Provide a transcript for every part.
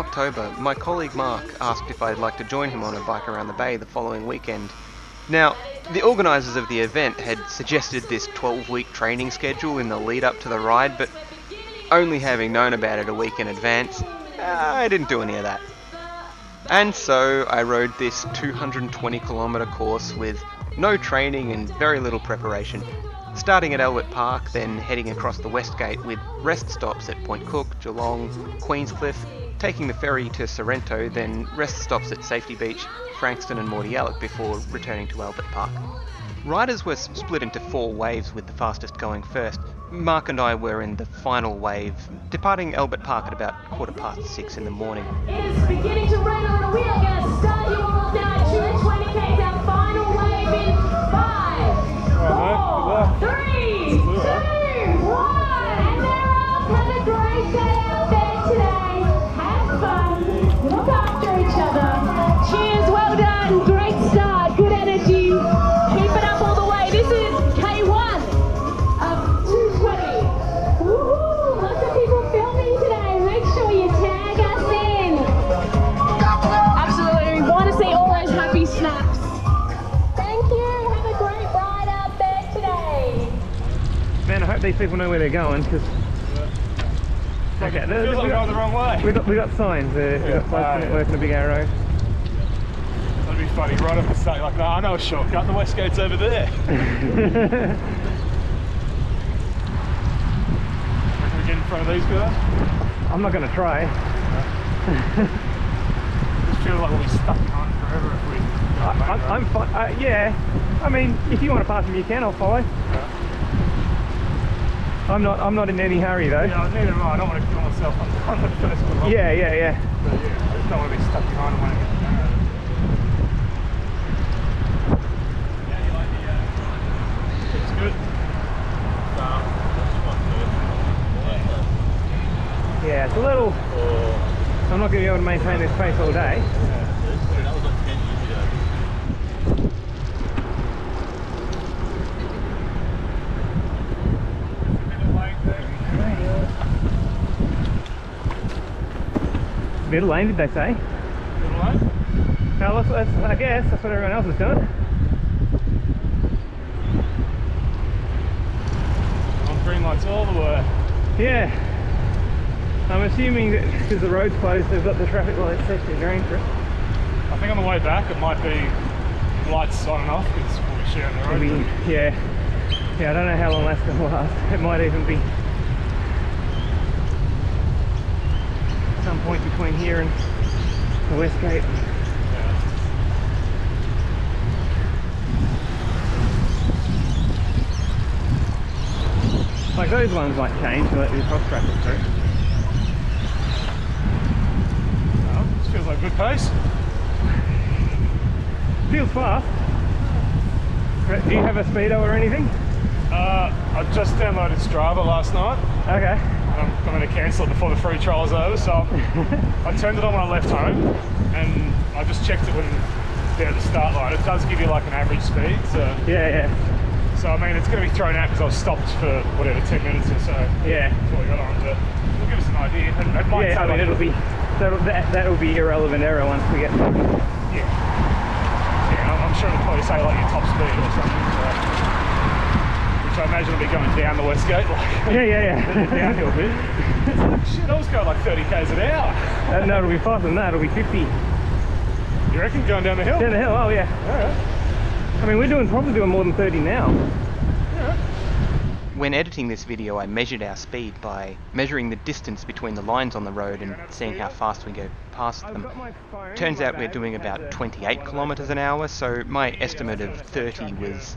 October, my colleague Mark asked if I'd like to join him on a bike around the bay the following weekend. Now, the organisers of the event had suggested this 12-week training schedule in the lead up to the ride, but only having known about it a week in advance, I didn't do any of that. And so I rode this 220km course with no training and very little preparation, starting at Albert Park, then heading across the West Gate with rest stops at Point Cook, Geelong, Queenscliff, taking the ferry to Sorrento, then rest stops at Safety Beach, Frankston and Mordialloc before returning to Albert Park. Riders were split into 4 waves, with the fastest going first. Mark and I were in the final wave, departing Albert Park at about 6:15 in the morning. It is beginning to rain a little. We are going to start you all off now at 220k, our final wave in 5, 4, 3, 2, 1. And they're off. Have a great day out there today. Have fun. Look after each other. Cheers. Well done. Great start. Good energy. Keep it up all the way. This is K1 of 220. Woohoo! Lots of people filming today. Make sure you tag us in. Absolutely. We want to see all those happy snaps. Thank you. Have a great ride out there today. Man, I hope these people know where they're going, because Okay, it feels like we're going the wrong way. we got signs there. We got signs working a big arrow. That'd be funny, right off the start, like, no, I know a shortcut, the West Gate's over there. Reckon we get in front of these guys? I'm not going to try. Just feel like we'll be stuck behind forever if we... I'm fine. Yeah, I mean, if you want to pass me, you can. I'll follow. I'm not in any hurry though. Yeah, neither am I. I don't want to kill myself on the first one. Yeah. But yeah, I just don't want to be stuck behind them when I get It's good. Yeah, it's a little... I'm not going to be able to maintain this pace all day. Middle lane, did they say? Middle lane? No, I guess that's what everyone else is doing. On green lights all the way. Yeah. I'm assuming that because the road's closed, they've got the traffic lights set to green for it. I think on the way back it might be lights on and off because we'll be sharing the road. Yeah. Yeah, I don't know how long that's going to last. It might even be some point between here and the West Gate. Like those ones might change to let the cross traffic through. Well, this feels like a good pace. Feels fast. Do you have a speedo or anything? I just downloaded Strava last night. Okay. I'm going to cancel it before the free trial's over, so I turned it on when I left home, and I just checked it when there at the start line. It does give you like an average speed, so Yeah. so I mean it's going to be thrown out because I was stopped for whatever 10 minutes or so. Yeah. That's what we got on, but it'll give us an idea. It might Yeah, say I mean, like, that'll be irrelevant error once we get there. yeah, I'm sure it'll probably say like your top speed or something. So. Which I imagine will be going down the West Gate, like Yeah. downhill bit. It's like, shit, I was going like 30 k's an hour. No, it'll be faster than that. It'll be 50. You reckon going down the hill? Down the hill, oh yeah. Alright. I mean, we're probably doing more than 30 now. Alright. When editing this video, I measured our speed by measuring the distance between the lines on the road and seeing how fast we go past them. Turns out we're doing about 28 kilometers an hour, so my estimate of 30 was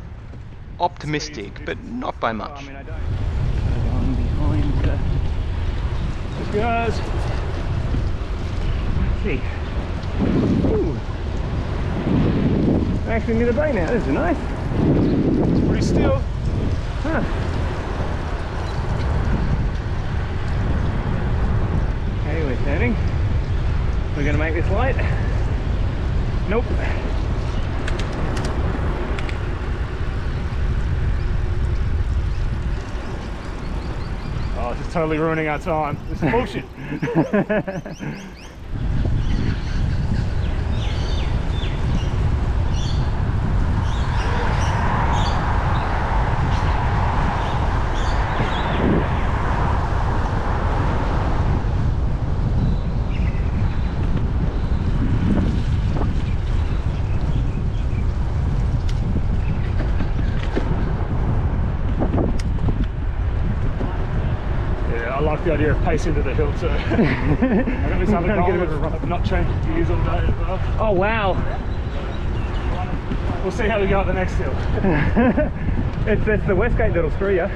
optimistic, but not by much. I mean, I don't go on behind the... Guys. Let's see. Ooh. We're actually near the bay now. This is nice. It's pretty still. Huh. Okay, we're turning. We're going to make this light. Nope. Oh, this is totally ruining our time. This is bullshit. like the idea of pacing to the hill too. I've got this other Trying to get a bit of a goal run. of not changing gears all day as well. Oh wow! We'll see how we go at the next hill. It's the Westgate that'll screw you.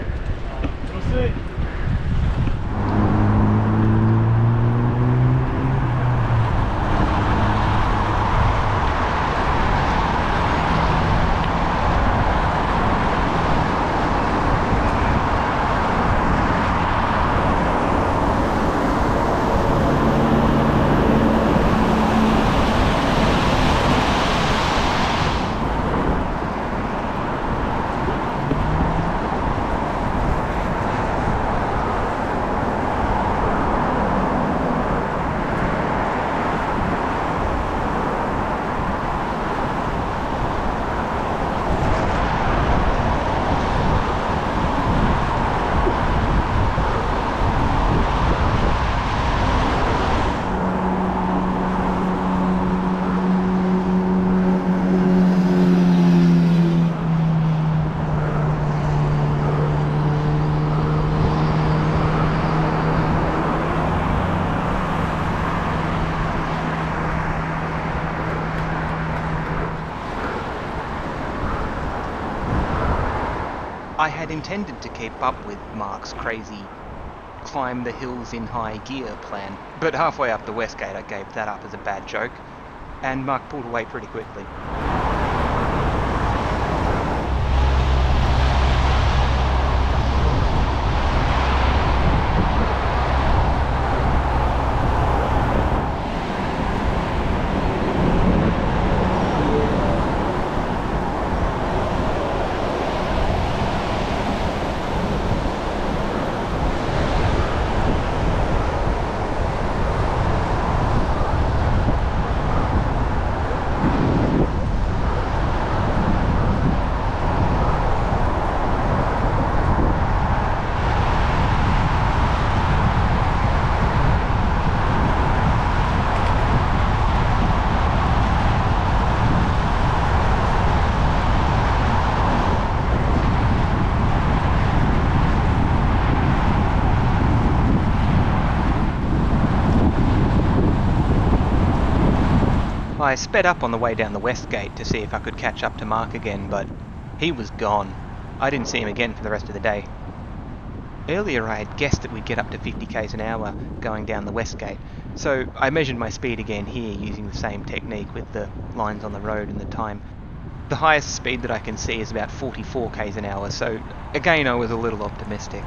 We'll see. I had intended to keep up with Mark's crazy climb the hills in high gear plan, but halfway up the Westgate I gave that up as a bad joke, and Mark pulled away pretty quickly. I sped up on the way down the Westgate to see if I could catch up to Mark again, but he was gone. I didn't see him again for the rest of the day. Earlier I had guessed that we'd get up to 50 k's an hour going down the Westgate, so I measured my speed again here using the same technique with the lines on the road and the time. The highest speed that I can see is about 44 k's an hour, so again I was a little optimistic.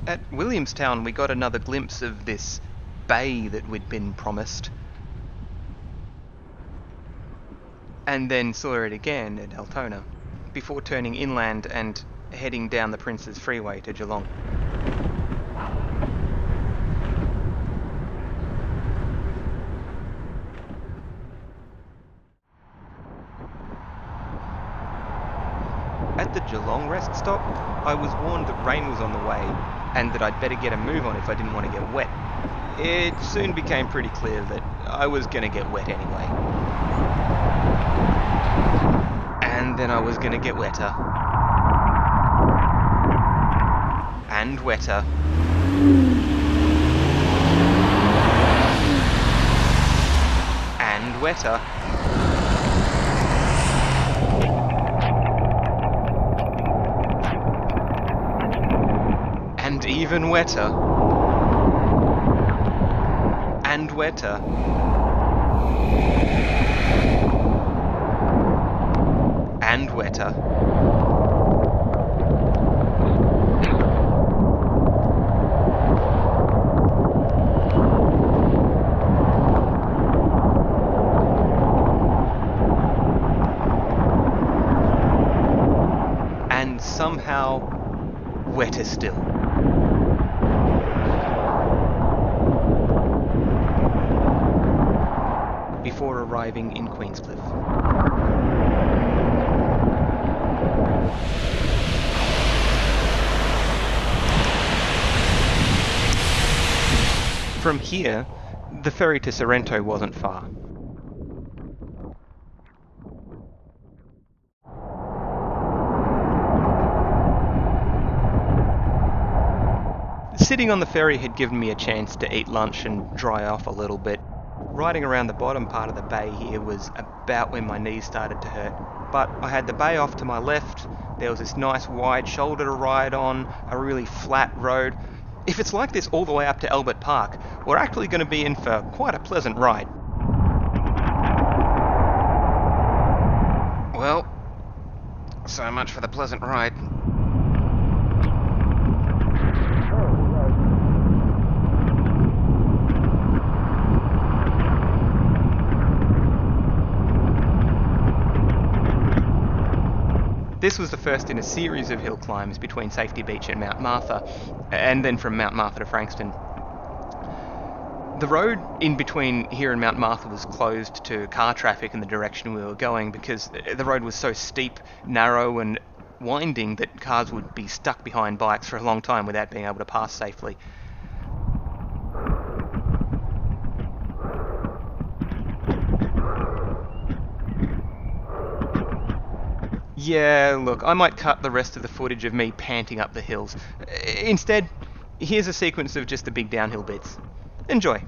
At Williamstown we got another glimpse of this bay that we'd been promised, and then saw it again at Altona, before turning inland and heading down the Princes Freeway to Geelong. At the Geelong rest stop, I was warned that rain was on the way and that I'd better get a move on if I didn't want to get wet. It soon became pretty clear that I was going to get wet anyway. And then I was going to get wetter. And wetter. And wetter. And even wetter. And wetter. And wetter. And somehow wetter still. before arriving in Queenscliff. From here, the ferry to Sorrento wasn't far. Sitting on the ferry had given me a chance to eat lunch and dry off a little bit. Riding around the bottom part of the bay here was about when my knees started to hurt, but I had the bay off to my left, there was this nice wide shoulder to ride on, a really flat road. If it's like this all the way up to Albert Park, we're actually going to be in for quite a pleasant ride. Well, so much for the pleasant ride. This was the first in a series of hill climbs between Safety Beach and Mount Martha, and then from Mount Martha to Frankston. The road in between here and Mount Martha was closed to car traffic in the direction we were going because the road was so steep, narrow and winding that cars would be stuck behind bikes for a long time without being able to pass safely. Yeah, look, I might cut the rest of the footage of me panting up the hills. Instead, here's a sequence of just the big downhill bits. Enjoy.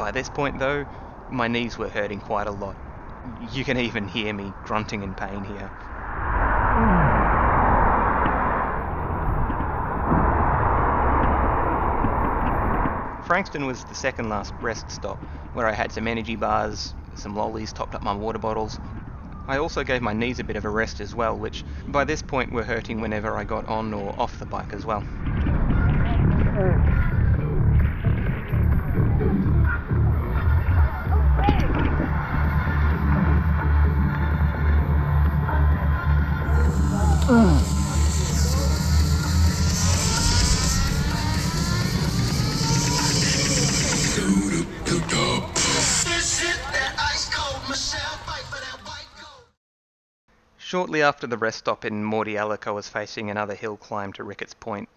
By this point though, my knees were hurting quite a lot. You can even hear me grunting in pain here. Frankston was the second last rest stop, where I had some energy bars, some lollies, topped up my water bottles. I also gave my knees a bit of a rest as well, which by this point were hurting whenever I got on or off the bike as well. Shortly after the rest stop in Mordialloc, I was facing another hill climb to Ricketts Point.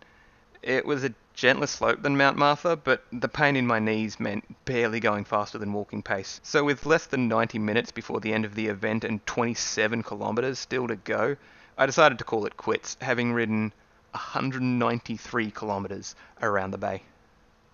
It was a gentler slope than Mount Martha, but the pain in my knees meant barely going faster than walking pace. So with less than 90 minutes before the end of the event and 27 kilometres still to go, I decided to call it quits, having ridden 193 kilometres around the bay.